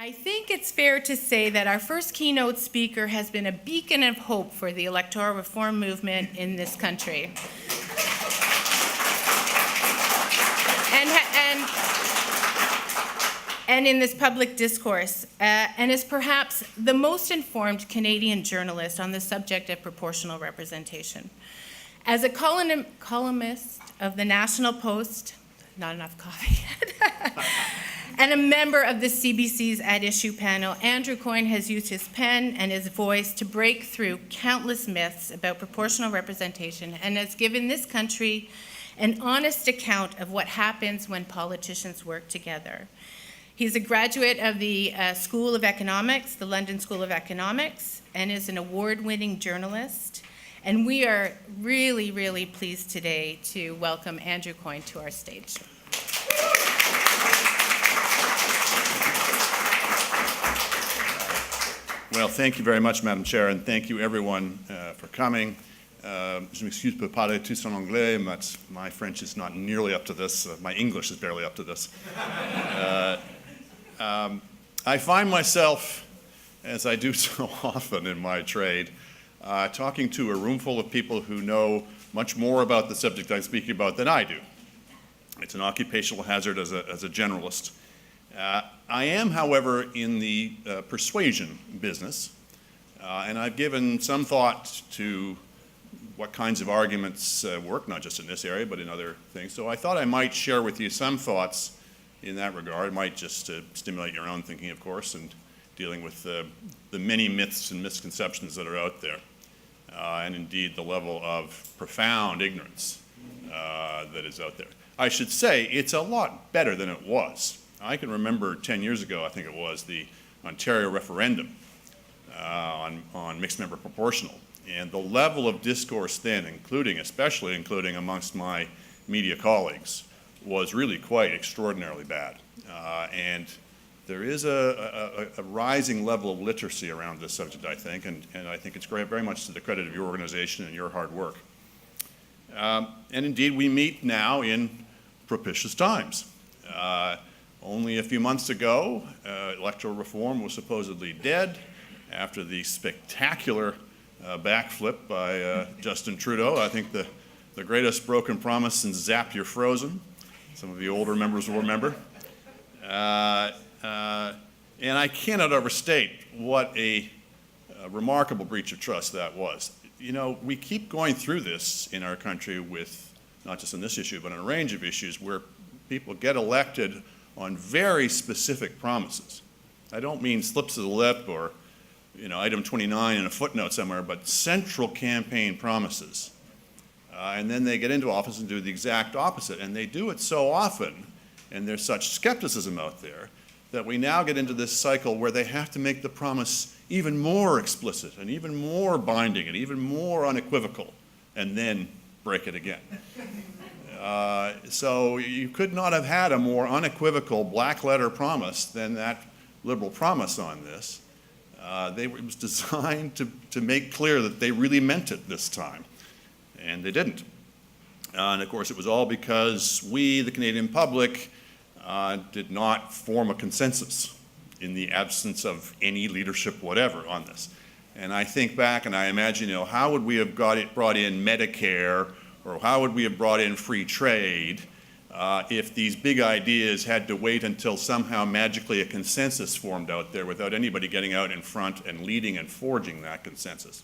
I think it's fair to say that our first keynote speaker has been a beacon of hope for the electoral reform movement in this country. And in this public discourse, and is perhaps the most informed Canadian journalist on the subject of proportional representation. As a columnist of the National Post, not enough coffee yet, and a member of the CBC's At Issue panel, Andrew Coyne has used his pen and his voice to break through countless myths about proportional representation and has given this country an honest account of what happens when politicians work together. He's a graduate of the School of Economics, the London School of Economics, and is an award-winning journalist. And we are really, really pleased today to welcome Andrew Coyne to our stage. Well, thank you very much, Madam Chair, and thank you everyone for coming. Je m'excuse pour parler tous en anglais, but my French is not nearly up to this. My English is barely up to this. I find myself, as I do so often in my trade, talking to a room full of people who know much more about the subject I'm speaking about than I do. It's an occupational hazard as a generalist. I am, however, in the persuasion business, and I've given some thought to what kinds of arguments work, not just in this area, but in other things. So I thought I might share with you some thoughts in that regard. It might just stimulate your own thinking, of course, and dealing with the many myths and misconceptions that are out there, and indeed the level of profound ignorance that is out there. I should say it's a lot better than it was. I can remember 10 years ago, I think it was, the Ontario referendum on mixed member proportional. And the level of discourse then, especially including amongst my media colleagues, was really quite extraordinarily bad. And there is a rising level of literacy around this subject, I think, and I think it's very much to the credit of your organization and your hard work. And indeed, we meet now in propitious times. Only a few months ago, electoral reform was supposedly dead after the spectacular backflip by Justin Trudeau. I think the greatest broken promise since Zap You're Frozen. Some of the older members will remember. And I cannot overstate what a remarkable breach of trust that was. You know, we keep going through this in our country with, not just on this issue, but on a range of issues where people get elected on very specific promises. I don't mean slips of the lip or, you know, item 29 in a footnote somewhere, but central campaign promises. And then they get into office and do the exact opposite. And they do it so often, and there's such skepticism out there, that we now get into this cycle where they have to make the promise even more explicit and even more binding and even more unequivocal, and then break it again. So you could not have had a more unequivocal black letter promise than that Liberal promise on this. It was designed to make clear that they really meant it this time, and they didn't. And of course, it was all because we, the Canadian public, did not form a consensus in the absence of any leadership whatever on this. And I think back and I imagine, you know, how would we have brought in Medicare, or how would we have brought in free trade if these big ideas had to wait until somehow magically a consensus formed out there without anybody getting out in front and leading and forging that consensus?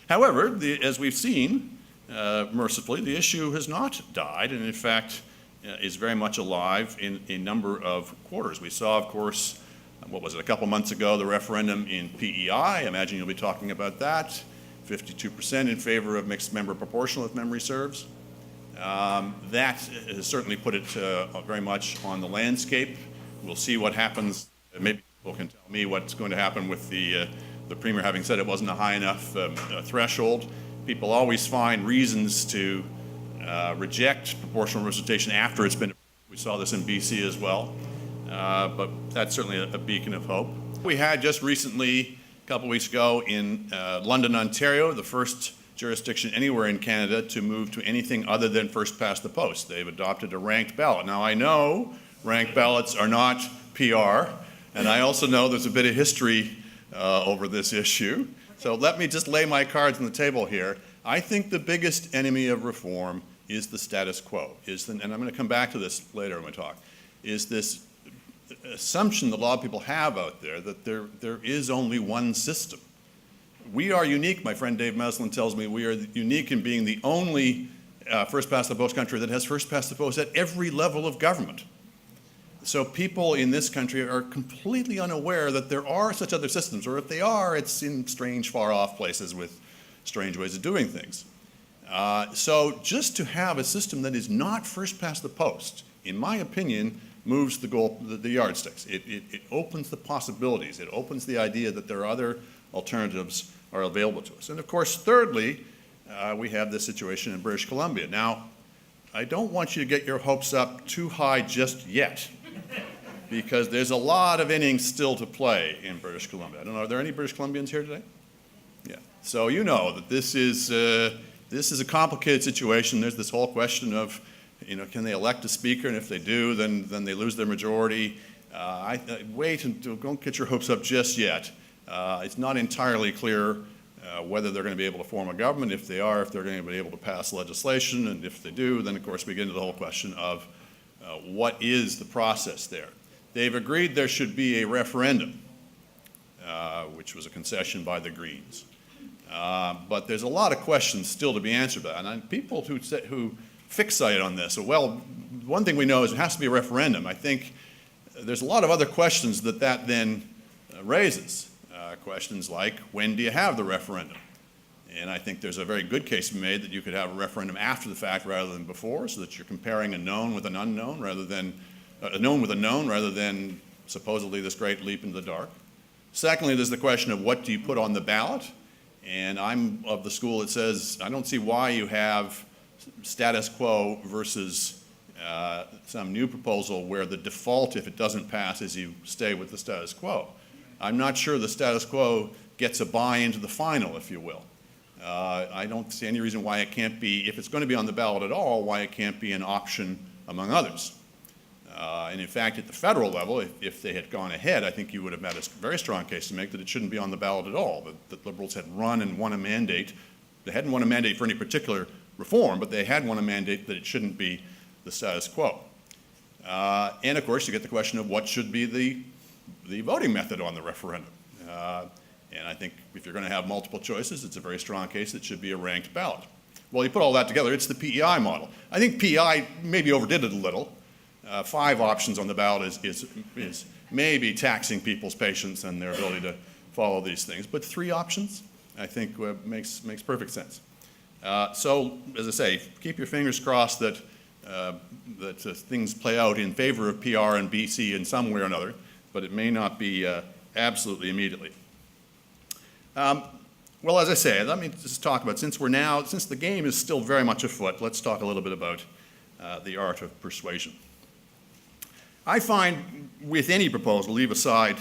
However, as we've seen, mercifully, the issue has not died, and in fact is very much alive in a number of quarters. We saw, of course, what was it, a couple months ago, the referendum in PEI. I imagine you'll be talking about that. 52% in favor of mixed member proportional, if memory serves. That has certainly put it very much on the landscape. We'll see what happens. Maybe people can tell me what's going to happen with the Premier having said it wasn't a high enough threshold. People always find reasons to reject proportional representation after it's been. We saw this in BC as well, but that's certainly a beacon of hope. We had just recently, a couple weeks ago, in London, Ontario, the first jurisdiction anywhere in Canada to move to anything other than first past the post. They've adopted a ranked ballot. Now, I know ranked ballots are not PR, And I also know there's a bit of history over this issue. So let me just lay my cards on the table here. I think the biggest enemy of reform is the status quo, and I'm going to come back to this later in my talk, is this assumption that a lot of people have out there that there is only one system. We are unique, my friend Dave Meslin tells me, we are unique in being the only first-past-the-post country that has first-past-the-post at every level of government. So people in this country are completely unaware that there are such other systems, or if they are, it's in strange, far-off places with strange ways of doing things. So just to have a system that is not first-past-the-post, in my opinion, moves the yardsticks. It opens the possibilities. It opens the idea that there are other alternatives are available to us. And of course, thirdly, we have this situation in British Columbia. Now, I don't want you to get your hopes up too high just yet, because there's a lot of innings still to play in British Columbia. I don't know, are there any British Columbians here today? Yeah. So you know that this is a complicated situation. There's this whole question of, can they elect a speaker, and if they do, then they lose their majority. Wait and don't get your hopes up just yet. It's not entirely clear whether they're going to be able to form a government. If they are, if they're going to be able to pass legislation, and if they do, then of course we get into the whole question of what is the process there. They've agreed there should be a referendum, which was a concession by the Greens. But there's a lot of questions still to be answered by that. And people who fixate on this, well, one thing we know is it has to be a referendum. I think there's a lot of other questions that then raises. Questions like, when do you have the referendum? And I think there's a very good case to be made that you could have a referendum after the fact rather than before, so that you're comparing a known with an unknown rather than a known with a known rather than supposedly this great leap into the dark. Secondly, there's the question of what do you put on the ballot? And I'm of the school that says I don't see why you have status quo versus some new proposal where the default, if it doesn't pass, is you stay with the status quo. I'm not sure the status quo gets a buy into the final, if you will. I don't see any reason why it can't be, if it's going to be on the ballot at all, why it can't be an option among others. And in fact, at the federal level, if they had gone ahead, I think you would have had a very strong case to make that it shouldn't be on the ballot at all, that Liberals had run and won a mandate. They hadn't won a mandate for any particular reform, but they had won a mandate that it shouldn't be the status quo. And of course, you get the question of what should be the voting method on the referendum. And I think if you're going to have multiple choices, it's a very strong case that it should be a ranked ballot. Well, you put all that together, it's the PEI model. I think PEI maybe overdid it a little. 5 options on the ballot is maybe taxing people's patience and their ability to follow these things. But 3 options, I think, makes perfect sense. So, as I say, keep your fingers crossed that things play out in favor of PR and BC in some way or another, but it may not be absolutely immediately. Well, as I say, let me just talk about, since the game is still very much afoot, let's talk a little bit about the art of persuasion. I find with any proposal, leave aside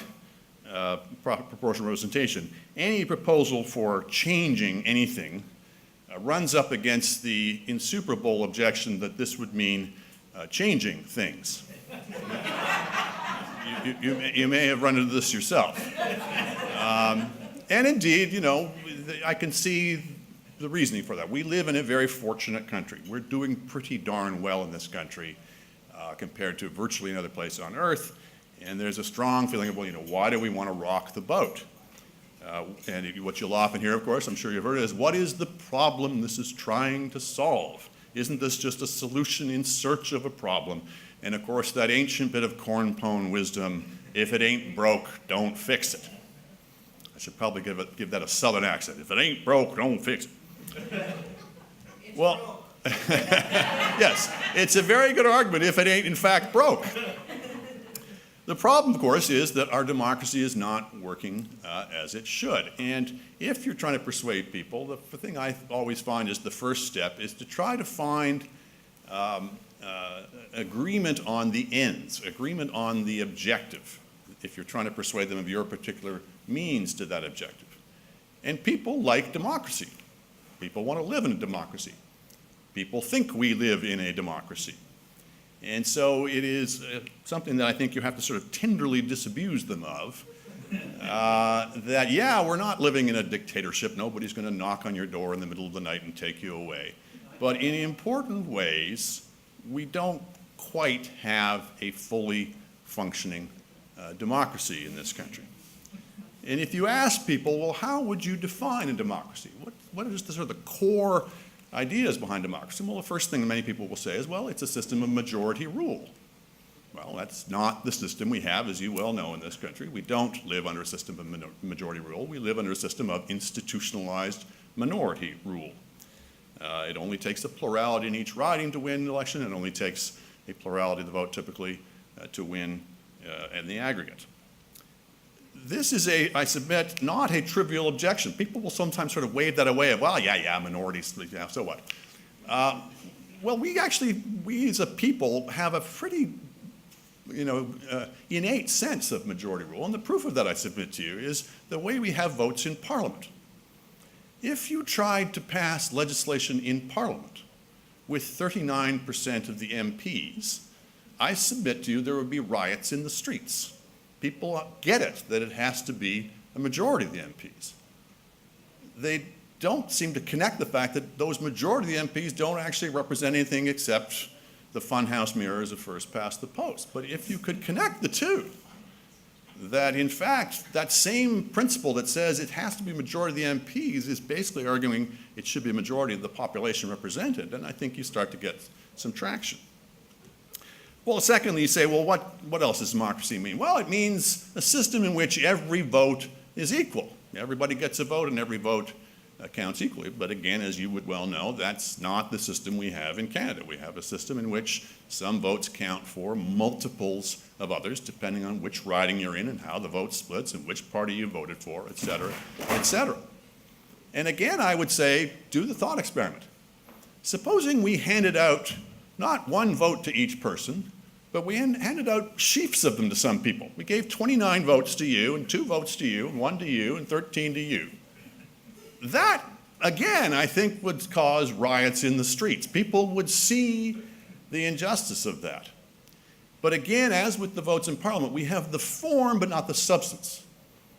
proportional representation, any proposal for changing anything runs up against the insuperable objection that this would mean changing things. You may have run into this yourself. And indeed, I can see the reasoning for that. We live in a very fortunate country. We're doing pretty darn well in this country compared to virtually any other place on earth. And there's a strong feeling of, well, why do we want to rock the boat? And what you'll often hear, of course, I'm sure you've heard, is what is the problem this is trying to solve? Isn't this just a solution in search of a problem? And of course, that ancient bit of cornpone wisdom, if it ain't broke, don't fix it. I should probably give that a southern accent. If it ain't broke, don't fix it. Well, yes, it's a very good argument if it ain't in fact broke. The problem, of course, is that our democracy is not working as it should. And if you're trying to persuade people, the thing I always find is the first step is to try to find agreement on the ends, agreement on the objective, if you're trying to persuade them of your particular means to that objective. And people like democracy. People want to live in a democracy. People think we live in a democracy. And so it is something that I think you have to sort of tenderly disabuse them of, that, yeah, we're not living in a dictatorship. Nobody's going to knock on your door in the middle of the night and take you away. But in important ways, we don't quite have a fully functioning democracy in this country. And if you ask people, well, how would you define a democracy? What is the sort of the core ideas behind democracy? Well, the first thing many people will say is, well, it's a system of majority rule. Well, that's not the system we have, as you well know, in this country. We don't live under a system of majority rule. We live under a system of institutionalized minority rule. It only takes a plurality in each riding to win an election. It only takes a plurality of the vote, typically, to win in the aggregate. This is I submit, not a trivial objection. People will sometimes sort of wave that away of, well, yeah, minorities, yeah, so what? Well, we as a people have a pretty, innate sense of majority rule. And the proof of that, I submit to you, is the way we have votes in Parliament. If you tried to pass legislation in Parliament with 39% of the MPs, I submit to you there would be riots in the streets. People get it, that it has to be a majority of the MPs. They don't seem to connect the fact that those majority of the MPs don't actually represent anything except the funhouse mirrors of first past the post. But if you could connect the two, that in fact, that same principle that says it has to be a majority of the MPs is basically arguing it should be a majority of the population represented, and I think you start to get some traction. Well, secondly, you say, well, what else does democracy mean? Well, it means a system in which every vote is equal. Everybody gets a vote, and every vote counts equally. But again, as you would well know, that's not the system we have in Canada. We have a system in which some votes count for multiples of others, depending on which riding you're in and how the vote splits and which party you voted for, et cetera, et cetera. And again, I would say, do the thought experiment. Supposing we handed out not one vote to each person, but we handed out sheafs of them to some people. We gave 29 votes to you, and 2 votes to you, and 1 to you, and 13 to you. That, again, I think would cause riots in the streets. People would see the injustice of that. But again, as with the votes in Parliament, we have the form but not the substance.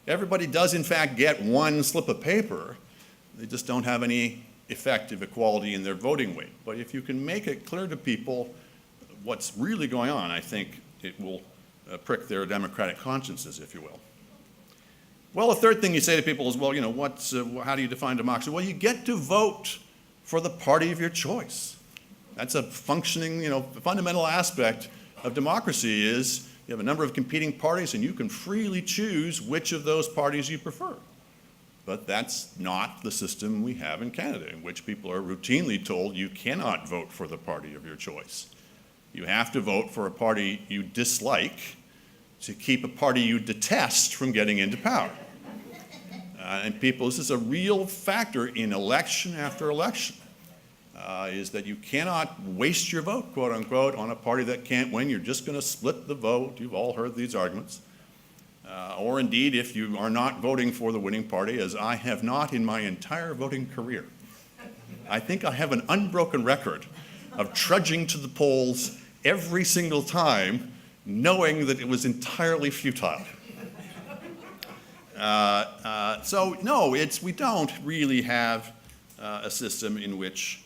Everybody does, in fact, get one slip of paper. They just don't have any effective equality in their voting weight. But if you can make it clear to people what's really going on, I think it will prick their democratic consciences, if you will. Well, the third thing you say to people is, well, how do you define democracy? Well, you get to vote for the party of your choice. That's a functioning, fundamental aspect of democracy is you have a number of competing parties and you can freely choose which of those parties you prefer. But that's not the system we have in Canada, in which people are routinely told you cannot vote for the party of your choice. You have to vote for a party you dislike to keep a party you detest from getting into power. And people, this is a real factor in election after election, is that you cannot waste your vote, quote unquote, on a party that can't win. You're just going to split the vote. You've all heard these arguments. Or indeed, if you are not voting for the winning party, as I have not in my entire voting career, I think I have an unbroken record of trudging to the polls every single time, knowing that it was entirely futile. So no, we don't really have a system in which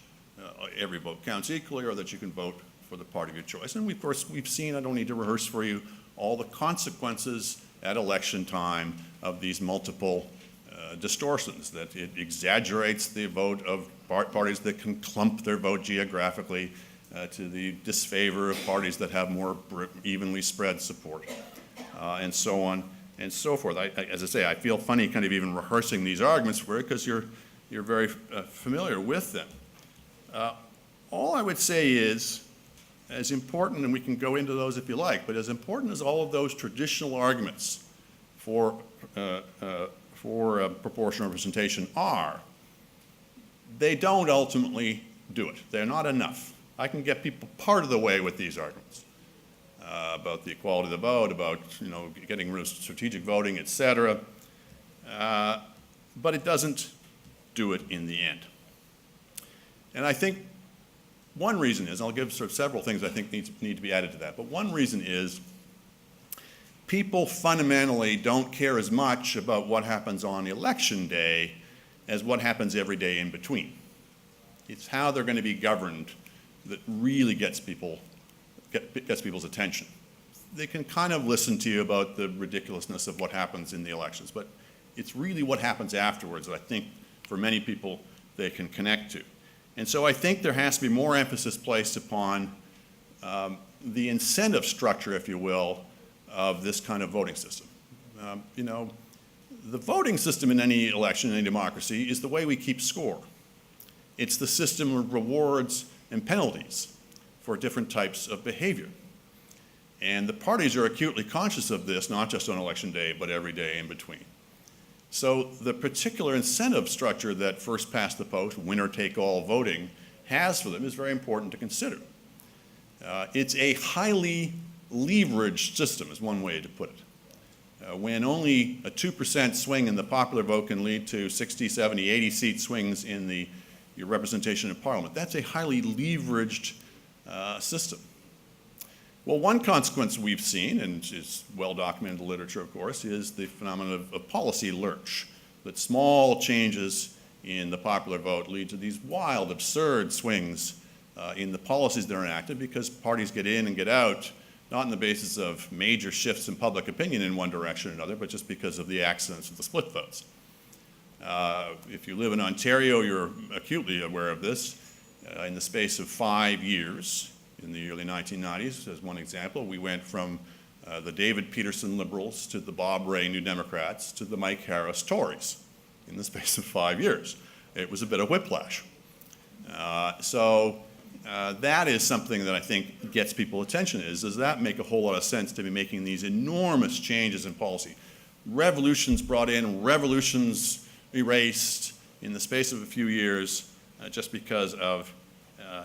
every vote counts equally, or that you can vote for the party of your choice. And of course, we've seen, I don't need to rehearse for you, all the consequences at election time of these multiple distortions, that it exaggerates the vote of parties that can clump their vote geographically to the disfavor of parties that have more evenly spread support, and so on and so forth. As I say, I feel funny kind of even rehearsing these arguments for it because you're very familiar with them. All I would say is, as important, and we can go into those if you like, but as important as all of those traditional arguments for proportional representation are, they don't ultimately do it. They're not enough. I can get people part of the way with these arguments about the equality of the vote, about getting rid of strategic voting, et cetera, but it doesn't do it in the end. And I think One reason is, I'll give sort of several things I think need to be added to that, but one reason is people fundamentally don't care as much about what happens on election day as what happens every day in between. It's how they're going to be governed that really gets people's attention. They can kind of listen to you about the ridiculousness of what happens in the elections, but it's really what happens afterwards that I think for many people they can connect to. And so I think there has to be more emphasis placed upon the incentive structure, if you will, of this kind of voting system. You know, the voting system in any election, in any democracy, is the way we keep score. It's the system of rewards and penalties for different types of behavior. And the parties are acutely conscious of this, not just on election day, but every day in between. So the particular incentive structure that first past the post, winner-take-all voting, has for them is very important to consider. It's a highly leveraged system, is one way to put it. When only a 2% swing in the popular vote can lead to 60, 70, 80 seat swings in your representation in Parliament, that's a highly leveraged system. Well, one consequence we've seen, and is well documented in the literature, of course, is the phenomenon of policy lurch, that small changes in the popular vote lead to these wild, absurd swings in the policies that are enacted because parties get in and get out, not on the basis of major shifts in public opinion in one direction or another, but just because of the accidents of the split votes. If you live in Ontario, you're acutely aware of this. In the space of 5 years, in the early 1990s, as one example, we went from the David Peterson Liberals to the Bob Rae New Democrats to the Mike Harris Tories in the space of 5 years. It was a bit of whiplash. That is something that I think gets people's attention does that make a whole lot of sense to be making these enormous changes in policy? Revolutions brought in, revolutions erased in the space of a few years just because of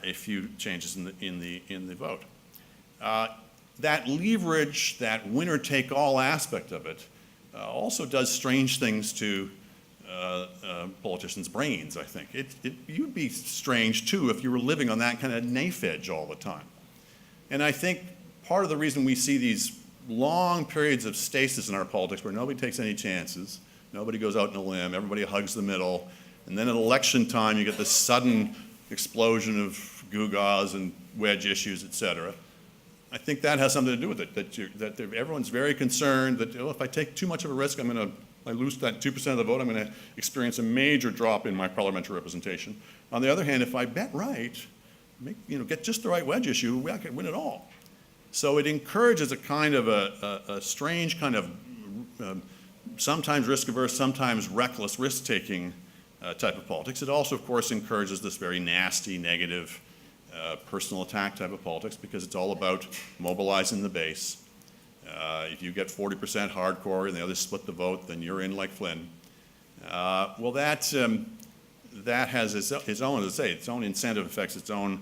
a few changes in the vote. That leverage, that winner-take-all aspect of it, also does strange things to politicians' brains, I think. You'd be strange, too, if you were living on that kind of knife edge all the time. And I think part of the reason we see these long periods of stasis in our politics where nobody takes any chances, nobody goes out on a limb, everybody hugs the middle, and then at election time you get this sudden explosion of gewgaws and wedge issues, et cetera. I think that has something to do with it, that everyone's very concerned that if I take too much of a risk, I lose that 2% of the vote, I'm going to experience a major drop in my parliamentary representation. On the other hand, if I bet right, get just the right wedge issue, I can win it all. So it encourages a kind of a strange kind of sometimes risk-averse, sometimes reckless risk-taking type of politics. It also, of course, encourages this very nasty, negative, personal attack type of politics because it's all about mobilizing the base. If you get 40% hardcore and the others split the vote, then you're in like Flynn. Well, that has its own, as I say, its own incentive effects, its own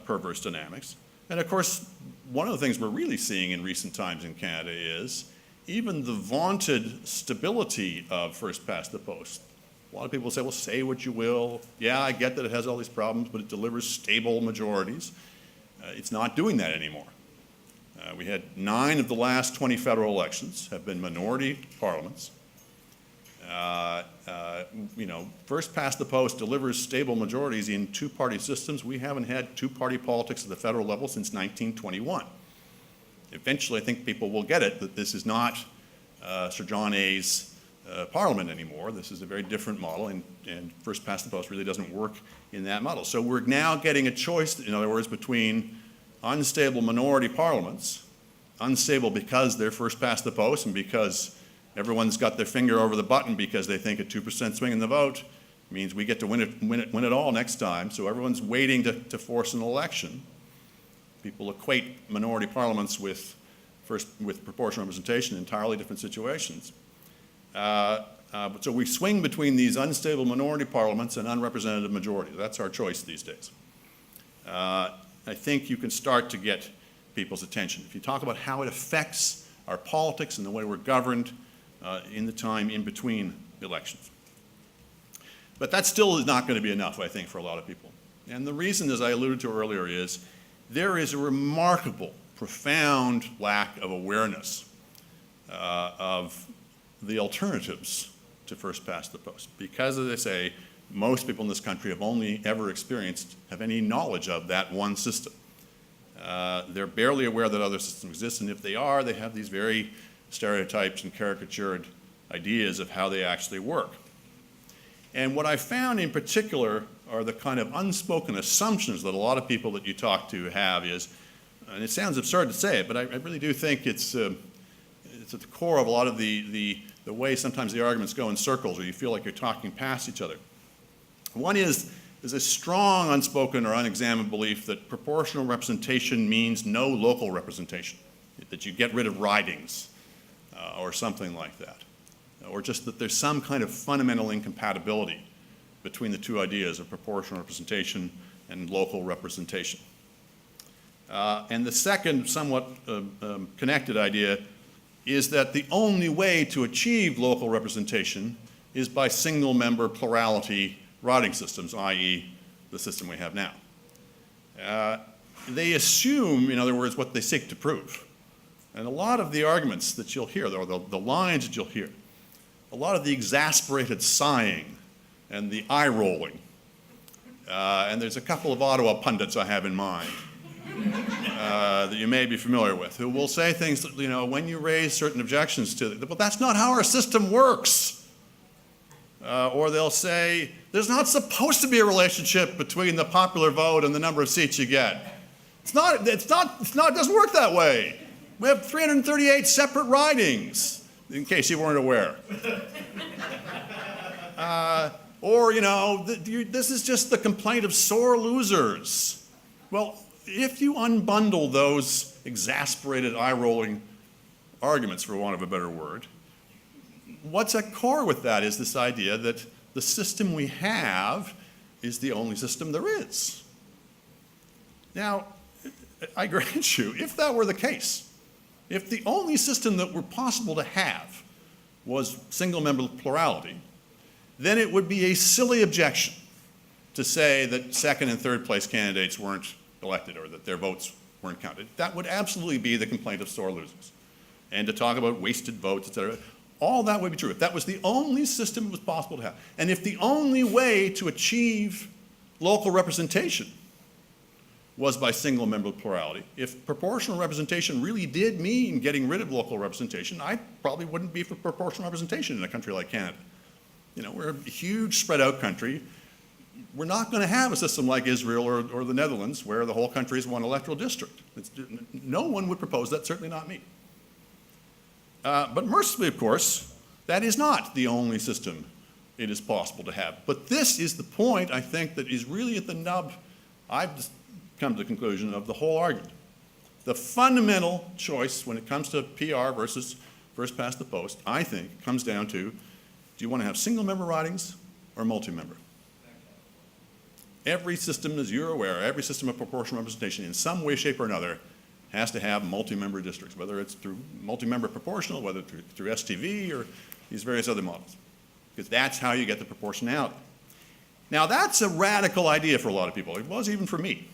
perverse dynamics. And of course, one of the things we're really seeing in recent times in Canada is even the vaunted stability of first past the post. A lot of people say, well, say what you will. Yeah, I get that it has all these problems, but it delivers stable majorities. It's not doing that anymore. We had 9 of the last 20 federal elections have been minority parliaments. First past the post delivers stable majorities in two-party systems. We haven't had two-party politics at the federal level since 1921. Eventually, I think people will get it that this is not Sir John A.'s parliament anymore. This is a very different model, and first past the post really doesn't work in that model. So we're now getting a choice, in other words, between unstable minority parliaments, unstable because they're first past the post and because everyone's got their finger over the button because they think a 2% swing in the vote means we get to win it all next time. So everyone's waiting to force an election. People equate minority parliaments with proportional representation in entirely different situations. So we swing between these unstable minority parliaments and unrepresentative majorities. That's our choice these days. I think you can start to get people's attention. If you talk about how it affects our politics and the way we're governed in the time in between elections. But that still is not going to be enough, I think, for a lot of people. And the reason, as I alluded to earlier, is there is a remarkable, profound lack of awareness of the alternatives to first past the post. Because, as I say, most people in this country have only ever have any knowledge of that one system. They're barely aware that other systems exist, and if they are, they have these very stereotypes and caricatured ideas of how they actually work. And what I found in particular are the kind of unspoken assumptions that a lot of people that you talk to have is, and it sounds absurd to say it, but I really do think it's at the core of a lot of the way sometimes the arguments go in circles, where you feel like you're talking past each other. One is a strong unspoken or unexamined belief that proportional representation means no local representation, that you get rid of ridings or something like that, or just that there's some kind of fundamental incompatibility between the two ideas of proportional representation and local representation. And the second, somewhat connected idea is that the only way to achieve local representation is by single-member plurality riding systems, i.e. the system we have now. They assume, in other words, what they seek to prove. And a lot of the arguments that you'll hear, or the lines that you'll hear, a lot of the exasperated sighing and the eye-rolling, and there's a couple of Ottawa pundits I have in mind that you may be familiar with, who will say things that, when you raise certain objections to it, but that's not how our system works. Or they'll say, there's not supposed to be a relationship between the popular vote and the number of seats you get. It doesn't work that way. We have 338 separate ridings, in case you weren't aware. This is just the complaint of sore losers. Well, if you unbundle those exasperated, eye-rolling arguments, for want of a better word, what's at core with that is this idea that the system we have is the only system there is. Now, I grant you, if that were the case, if the only system that were possible to have was single-member plurality, then it would be a silly objection to say that second and third place candidates weren't elected or that their votes weren't counted. That would absolutely be the complaint of sore losers. And to talk about wasted votes, et cetera, all that would be true if that was the only system it was possible to have. And if the only way to achieve local representation was by single-member plurality, if proportional representation really did mean getting rid of local representation, I probably wouldn't be for proportional representation in a country like Canada. We're a huge spread-out country. We're not going to have a system like Israel or the Netherlands where the whole country is one electoral district. No one would propose that, certainly not me. But mercifully, of course, that is not the only system it is possible to have. But this is the point, I think, that is really at the nub, I've just come to the conclusion, of the whole argument. The fundamental choice when it comes to PR versus first past the post, I think, comes down to, do you want to have single-member ridings or multi-member? Every system, as you're aware, every system of proportional representation in some way, shape, or another has to have multi-member districts, whether it's through multi-member proportional, whether through STV or these various other models, because that's how you get the proportionality. Now, that's a radical idea for a lot of people. It was even for me.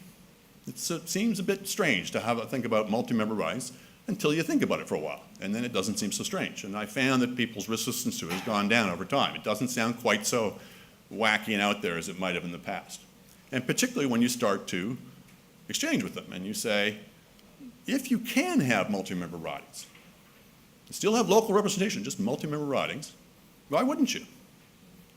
It seems a bit strange to think about multi-member ridings until you think about it for a while, and then it doesn't seem so strange. And I found that people's resistance to it has gone down over time. It doesn't sound quite so wacky and out there as it might have in the past. And particularly when you start to exchange with them and you say, if you can have multi-member ridings, still have local representation, just multi-member ridings, why wouldn't you?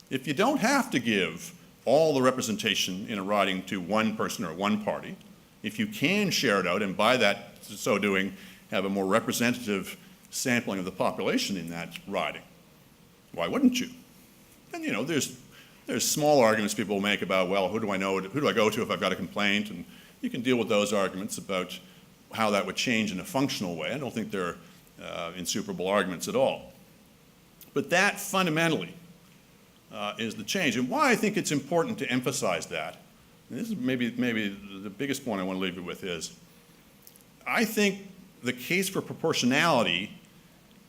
If you don't have to give all the representation in a riding to one person or one party, if you can share it out and by that, so doing, have a more representative sampling of the population in that riding, why wouldn't you? And there's small arguments people make about, well, who do I go to if I've got a complaint? And you can deal with those arguments about how that would change in a functional way. I don't think they're insuperable arguments at all. But that fundamentally is the change. And why I think it's important to emphasize that, and this is maybe the biggest point I want to leave you with, is I think the case for proportionality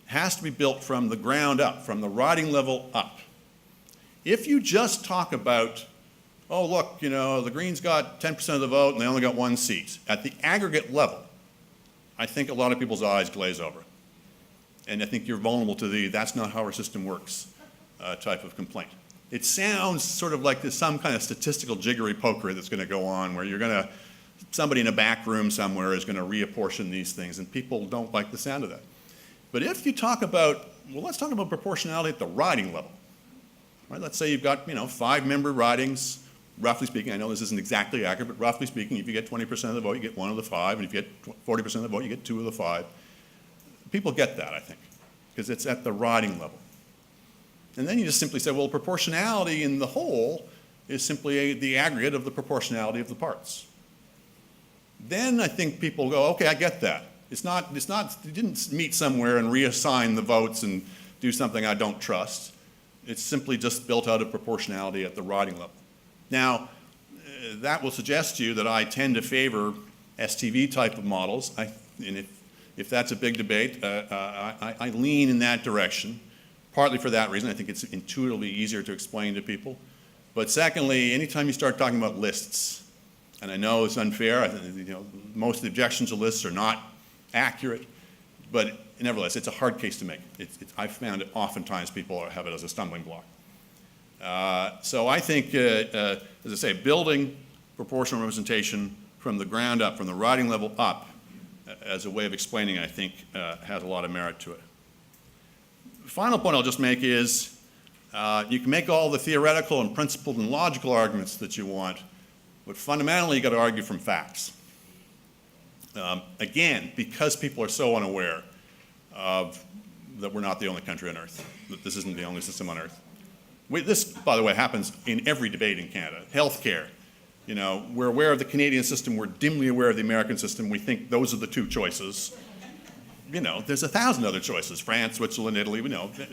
has to be built from the ground up, from the riding level up. If you just talk about oh, look, the Greens got 10% of the vote and they only got 1 seat. At the aggregate level, I think a lot of people's eyes glaze over. And I think you're vulnerable to the "that's not how our system works" type of complaint. It sounds sort of like there's some kind of statistical jiggery pokery that's going to go on where somebody in a back room somewhere is going to reapportion these things, and people don't like the sound of that. But if you talk about, let's talk about proportionality at the riding level. Right? Let's say you've got 5-member ridings, roughly speaking. I know this isn't exactly accurate, but roughly speaking, if you get 20% of the vote, you get 1 of the 5, and if you get 40% of the vote, you get 2 of the 5. People get that, I think, because it's at the riding level. And then you just simply say, well, proportionality in the whole is simply the aggregate of the proportionality of the parts. Then I think people go, okay, I get that. You didn't meet somewhere and reassign the votes and do something I don't trust. It's simply just built out of proportionality at the riding level. Now, that will suggest to you that I tend to favor STV type of models. And if that's a big debate, I lean in that direction, partly for that reason. I think it's intuitively easier to explain to people. But secondly, anytime you start talking about lists, and I know it's unfair, most of the objections to lists are not accurate, but nevertheless, it's a hard case to make. I've found it oftentimes people have it as a stumbling block. So I think, as I say, building proportional representation from the ground up, from the riding level up, as a way of explaining, I think, has a lot of merit to it. The final point I'll just make is you can make all the theoretical and principled and logical arguments that you want, but fundamentally, you've got to argue from facts. Again, because people are so unaware that we're not the only country on earth, that this isn't the only system on earth. This, by the way, happens in every debate in Canada. Healthcare. We're aware of the Canadian system, we're dimly aware of the American system, we think those are the 2 choices. There's 1,000 other choices, France, Switzerland, Italy,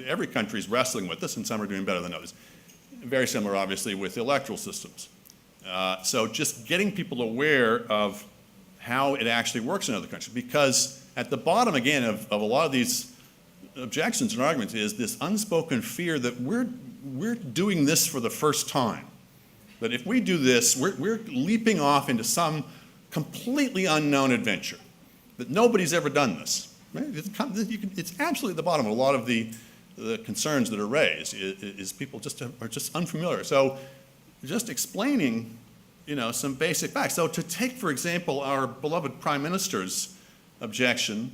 every country's wrestling with this, and some are doing better than others. Very similar, obviously, with electoral systems. So just getting people aware of how it actually works in other countries, because at the bottom, again, of a lot of these objections and arguments is this unspoken fear that we're doing this for the first time. That if we do this, we're leaping off into some completely unknown adventure, that nobody's ever done this. Right? It's absolutely at the bottom of a lot of the concerns that are raised, is people are just unfamiliar. So just explaining, some basic facts. So to take, for example, our beloved Prime Minister's objection,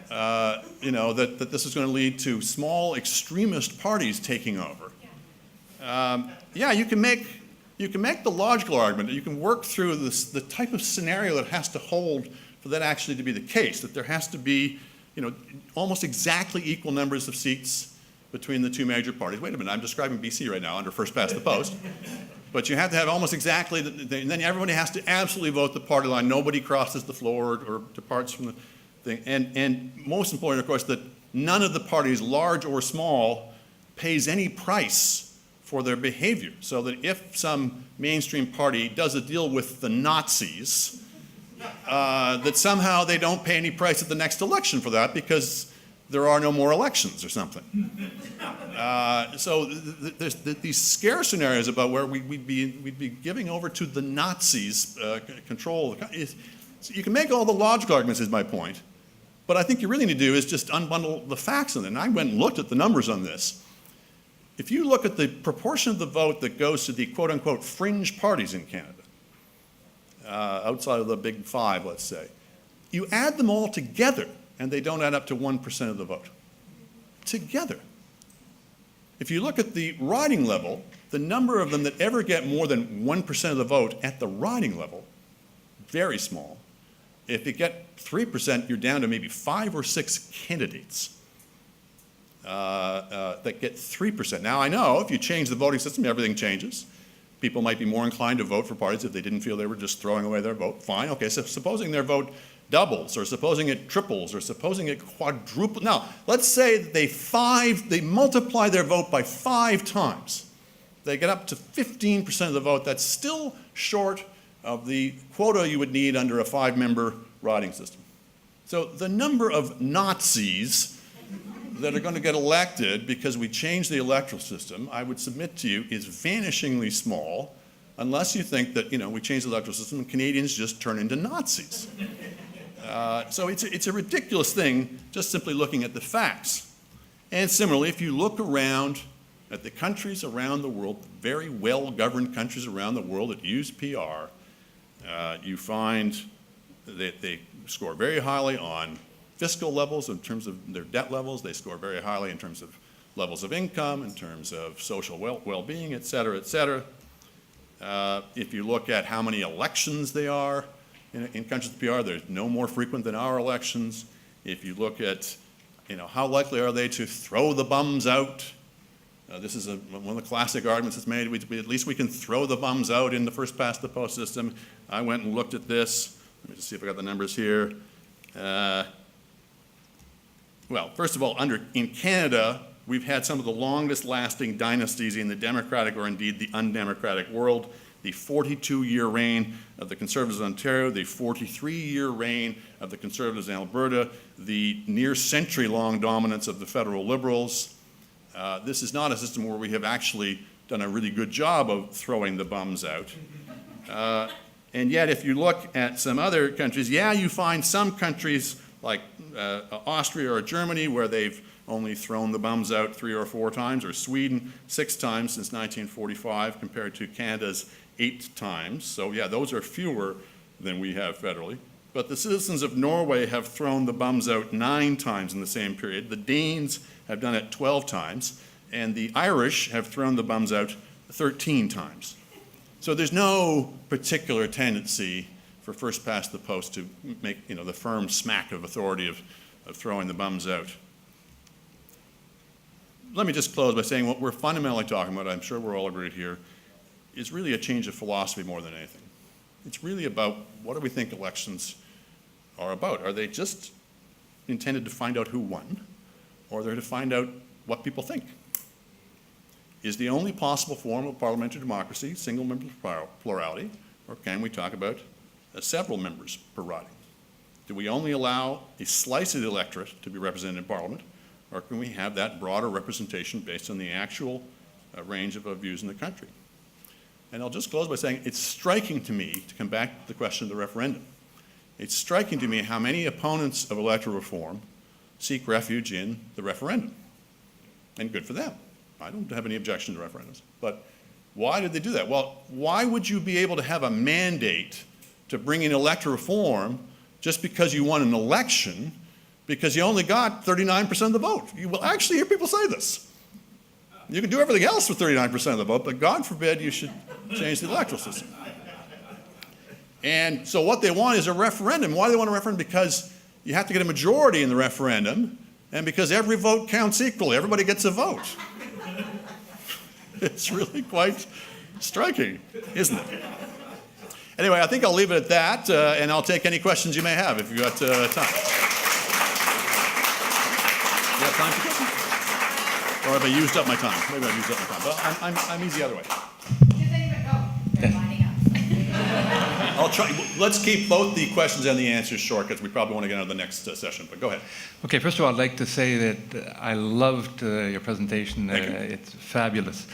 that this is going to lead to small extremist parties taking over. You can make the logical argument that you can work through the type of scenario that has to hold for that actually to be the case, that there has to be, almost exactly equal numbers of seats between the 2 major parties. Wait a minute, I'm describing BC right now under first past the post. But you have to have almost exactly, and then everybody has to absolutely vote the party line. Nobody crosses the floor or departs from the thing. And most important, of course, that none of the parties, large or small, pays any price for their behavior. So that if some mainstream party does a deal with the Nazis, that somehow they don't pay any price at the next election for that because there are no more elections or something. So there's these scare scenarios about where we'd be giving over to the Nazis control. So you can make all the logical arguments, is my point, but I think you really need to do is just unbundle the facts of it. And I went and looked at the numbers on this. If you look at the proportion of the vote that goes to the quote-unquote fringe parties in Canada, outside of the big 5, let's say, you add them all together, and they don't add up to 1% of the vote. Together. If you look at the riding level, the number of them that ever get more than 1% of the vote at the riding level, very small. If you get 3%, you're down to maybe 5 or 6 candidates that get 3%. Now, I know if you change the voting system, everything changes. People might be more inclined to vote for parties if they didn't feel they were just throwing away their vote. Fine, okay, so supposing their vote doubles, or supposing it triples, or supposing it quadruples. Now, let's say that they multiply their vote by 5 times. They get up to 15% of the vote. That's still short of the quota you would need under a 5-member riding system. So the number of Nazis that are going to get elected because we changed the electoral system, I would submit to you, is vanishingly small unless you think that, we change the electoral system and Canadians just turn into Nazis. So it's a ridiculous thing just simply looking at the facts. And similarly, if you look around at the countries around the world, very well-governed countries around the world that use PR, you find that they score very highly on fiscal levels in terms of their debt levels. They score very highly in terms of levels of income, in terms of social well-being, et cetera, et cetera. If you look at how many elections they are in countries with PR, they're no more frequent than our elections. If you look at, how likely are they to throw the bums out? This is one of the classic arguments that's made. At least we can throw the bums out in the first past the post system. I went and looked at this. Let me just see if I got the numbers here. Well, first of all, in Canada, we've had some of the longest lasting dynasties in the democratic or indeed the undemocratic world. The 42-year reign of the Conservatives in Ontario, the 43-year reign of the Conservatives in Alberta, the near century-long dominance of the federal Liberals. This is not a system where we have actually done a really good job of throwing the bums out. And yet, if you look at some other countries, you find some countries like Austria or Germany where they've only thrown the bums out 3 or 4 times, or Sweden 6 times since 1945 compared to Canada's 8 times. So those are fewer than we have federally. But the citizens of Norway have thrown the bums out 9 times in the same period. The Danes have done it 12 times, and the Irish have thrown the bums out 13 times. So there's no particular tendency for first past the post to make the firm smack of authority of throwing the bums out. Let me just close by saying what we're fundamentally talking about, I'm sure we're all agreed here, is really a change of philosophy more than anything. It's really about what do we think elections are about? Are they just intended to find out who won, or are they to find out what people think? Is the only possible form of parliamentary democracy single-member plurality, or can we talk about several members per riding? Do we only allow a slice of the electorate to be represented in Parliament, or can we have that broader representation based on the actual range of views in the country? And I'll just close by saying it's striking to me, to come back to the question of the referendum, it's striking to me how many opponents of electoral reform seek refuge in the referendum. And good for them. I don't have any objection to referendums. But why did they do that? Well, why would you be able to have a mandate to bring in electoral reform just because you won an election because you only got 39% of the vote? You will actually hear people say this. You can do everything else with 39% of the vote, but God forbid you should change the electoral system. And so what they want is a referendum. Why do they want a referendum? Because you have to get a majority in the referendum, and because every vote counts equally. Everybody gets a vote. It's really quite striking, isn't it? Anyway, I think I'll leave it at that, and I'll take any questions you may have if you've got time. You have time for questions? Or have I used up my time? Maybe I've used up my time, but I'm easy either way. They're lining up. I'll try. Let's keep both the questions and the answers short because we probably want to get on to the next session, but go ahead. Okay, first of all, I'd like to say that I loved your presentation. Thank you. It's fabulous.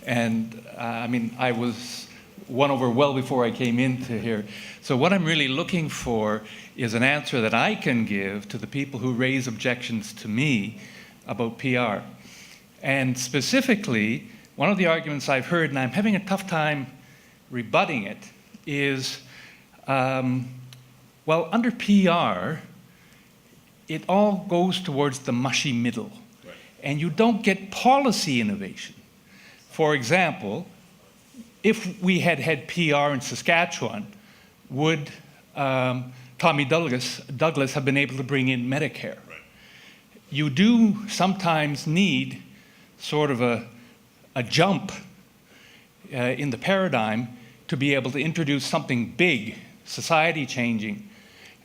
And I was won over well before I came into here. So what I'm really looking for is an answer that I can give to the people who raise objections to me about PR. And specifically, one of the arguments I've heard, and I'm having a tough time rebutting it, is, well, under PR, it all goes towards the mushy middle. Right. And you don't get policy innovation. For example, if we had had PR in Saskatchewan, would Tommy Douglas have been able to bring in Medicare? Right. You do sometimes need sort of a jump in the paradigm to be able to introduce something big, society-changing.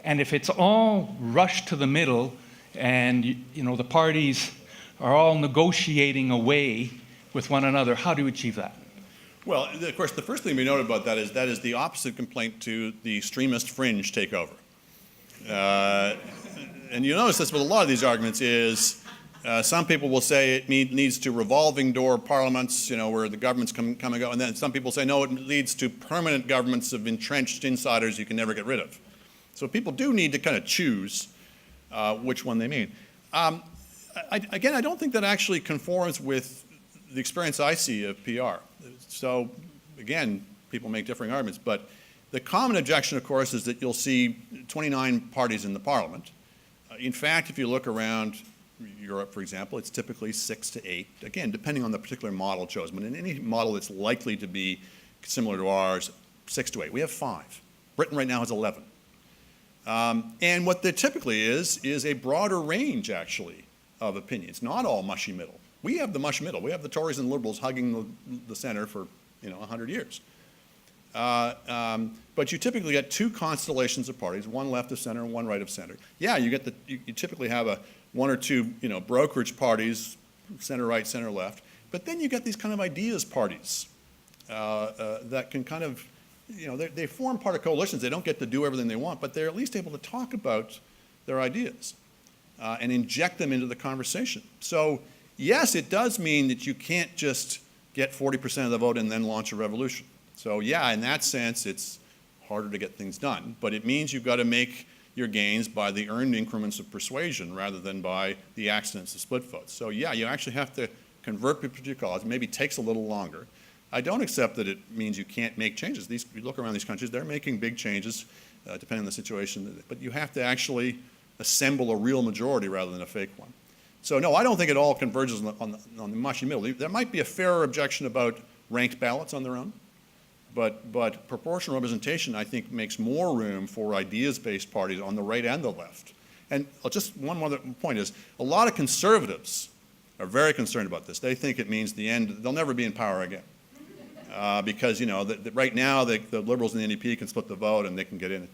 And if it's all rushed to the middle and the parties are all negotiating away with one another, how do you achieve that? Well, of course, the first thing we noted about that is the opposite complaint to the extremist fringe takeover. And you notice this with a lot of these arguments is Some people will say it needs to revolving door parliaments, where the governments come and go. And then some people say, no, it leads to permanent governments of entrenched insiders you can never get rid of. So people do need to kind of choose which one they mean. Again, I don't think that actually conforms with the experience I see of PR. So again, people make differing arguments, but the common objection, of course, is that you'll see 29 parties in the parliament. In fact, if you look around Europe, for example, it's typically 6 to 8, again, depending on the particular model chosen. But in any model that's likely to be similar to ours, 6 to 8. We have 5. Britain right now has 11. And what there typically is a broader range, actually, of opinions. Not all mushy middle. We have the mushy middle. We have the Tories and Liberals hugging the center for 100 years. But you typically get 2 constellations of parties, one left of center and one right of center. Yeah, you typically have 1 or 2 brokerage parties, center right, center left. But then you get these kind of ideas parties that can kind of, they form part of coalitions. They don't get to do everything they want, but they're at least able to talk about their ideas and inject them into the conversation. So yes, it does mean that you can't just get 40% of the vote and then launch a revolution. So yeah, in that sense, it's harder to get things done, but it means you've got to make your gains by the earned increments of persuasion rather than by the accidents of split votes. So yeah, you actually have to convert people to your cause. It maybe takes a little longer. I don't accept that it means you can't make changes. You look around these countries, they're making big changes depending on the situation, but you have to actually assemble a real majority rather than a fake one. So no, I don't think it all converges on the mushy middle. There might be a fairer objection about ranked ballots on their own, but proportional representation, I think, makes more room for ideas-based parties on the right and the left. And just one other point is, a lot of conservatives are very concerned about this. They think it means the end, they'll never be in power again. Because, right now, the Liberals and the NDP can split the vote and they can get in.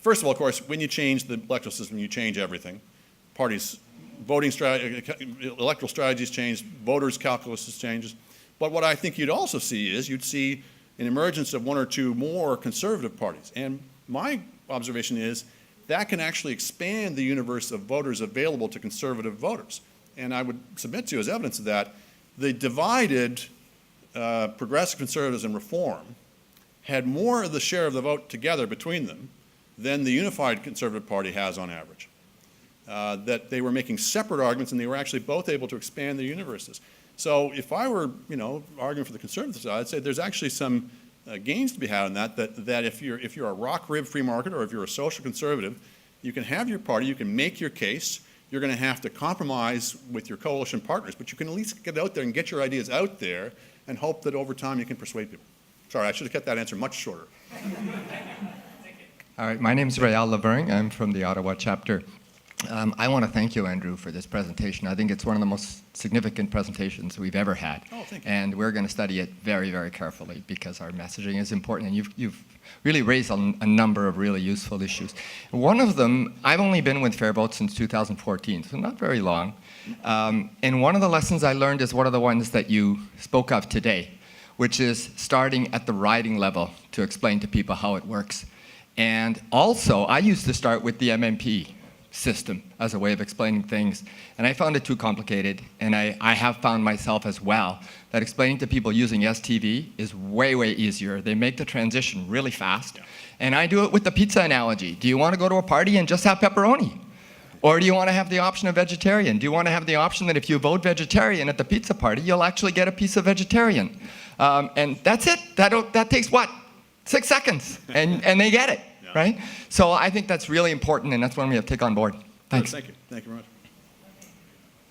First of all, of course, when you change the electoral system, you change everything. Parties, voting strategy, electoral strategies change, voters' calculus changes. But what I think you'd also see is you'd see an emergence of 1 or 2 more conservative parties. And my observation is that can actually expand the universe of voters available to conservative voters. And I would submit to you as evidence of that, the divided progressive conservatives and reform had more of the share of the vote together between them than the unified Conservative Party has on average. That they were making separate arguments and they were actually both able to expand their universes. So if I were, arguing for the conservative side, I'd say there's actually some gains to be had in that if you're a rock rib free market or if you're a social conservative, you can have your party, you can make your case. You're going to have to compromise with your coalition partners, but you can at least get out there and get your ideas out there and hope that over time you can persuade people. Sorry, I should have kept that answer much shorter. All right, my name is Rayal Lavering. I'm from the Ottawa chapter. I want to thank you, Andrew, for this presentation. I think it's one of the most significant presentations we've ever had. Oh, thank you. And we're going to study it very, very carefully because our messaging is important. And you've really raised a number of really useful issues. One of them, I've only been with Fair Vote since 2014, so not very long. And one of the lessons I learned is one of the ones that you spoke of today, which is starting at the riding level to explain to people how it works. And also, I used to start with the MMP system as a way of explaining things, and I found it too complicated, and I have found myself as well that explaining to people using STV is way, way easier. They make the transition really fast, and I do it with the pizza analogy. Do you want to go to a party and just have pepperoni? Or do you want to have the option of vegetarian? Do you want to have the option that if you vote vegetarian at the pizza party, you'll actually get a piece of vegetarian? And that's it. That takes what? 6 seconds, and they get it. Right? So I think that's really important, and that's one we have to take on board. Thanks. Thank you. Thank you very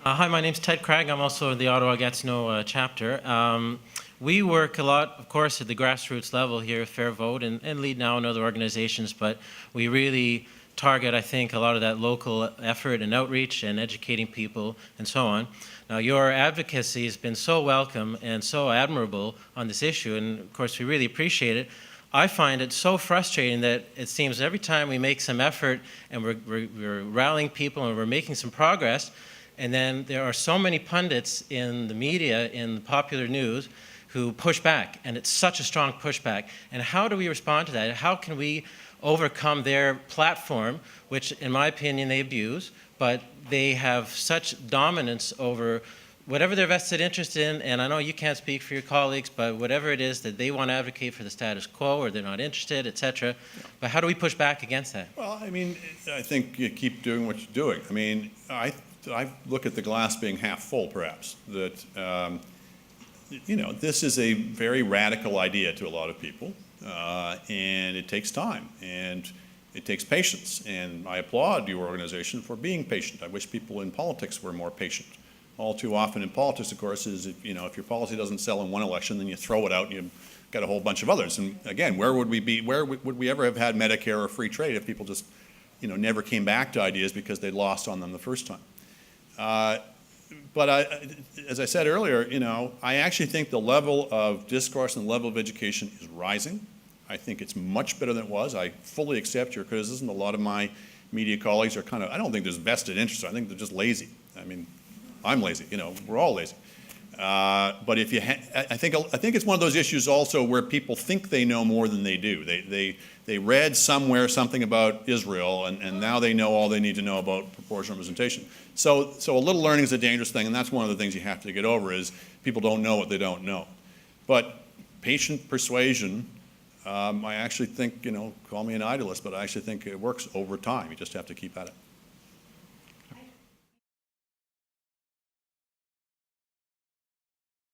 much. Hi, my name's Ted Craig. I'm also in the Ottawa Gatineau chapter. We work a lot, of course, at the grassroots level here at Fair Vote and Lead Now and other organizations, but we really target, I think, a lot of that local effort and outreach and educating people and so on. Now, your advocacy has been so welcome and so admirable on this issue, and of course, we really appreciate it. I find it so frustrating that it seems every time we make some effort and we're rallying people and we're making some progress, and then there are so many pundits in the media, in the popular news, who push back, and it's such a strong pushback. And how do we respond to that? How can we overcome their platform, which in my opinion they abuse, but they have such dominance over whatever their vested interest in, and I know you can't speak for your colleagues, but whatever it is that they want to advocate for the status quo or they're not interested, et cetera. But how do we push back against that? Well, I mean, I think you keep doing what you're doing. I mean, I look at the glass being half full, perhaps, that, you know, this is a very radical idea to a lot of people, and it takes time, and it takes patience, and I applaud your organization for being patient. I wish people in politics were more patient. All too often in politics, of course, is, you know, if your policy doesn't sell in one election, then you throw it out and you've got a whole bunch of others. And again, where would we be, where would we ever have had Medicare or free trade if people just, you know, never came back to ideas because they'd lost on them the first time? But as I said earlier, you know, I actually think the level of discourse and the level of education is rising. I think it's much better than it was. I fully accept your criticism. A lot of my media colleagues are kind of, I don't think there's vested interest. I think they're just lazy. I mean, I'm lazy, you know, we're all lazy. But if you, I think it's one of those issues also where people think they know more than they do. They read somewhere something about Israel, and now they know all they need to know about proportional representation. So a little learning is a dangerous thing, and that's one of the things you have to get over is people don't know what they don't know. But patient persuasion, I actually think, you know, call me an idealist, but I actually think it works over time. You just have to keep at it.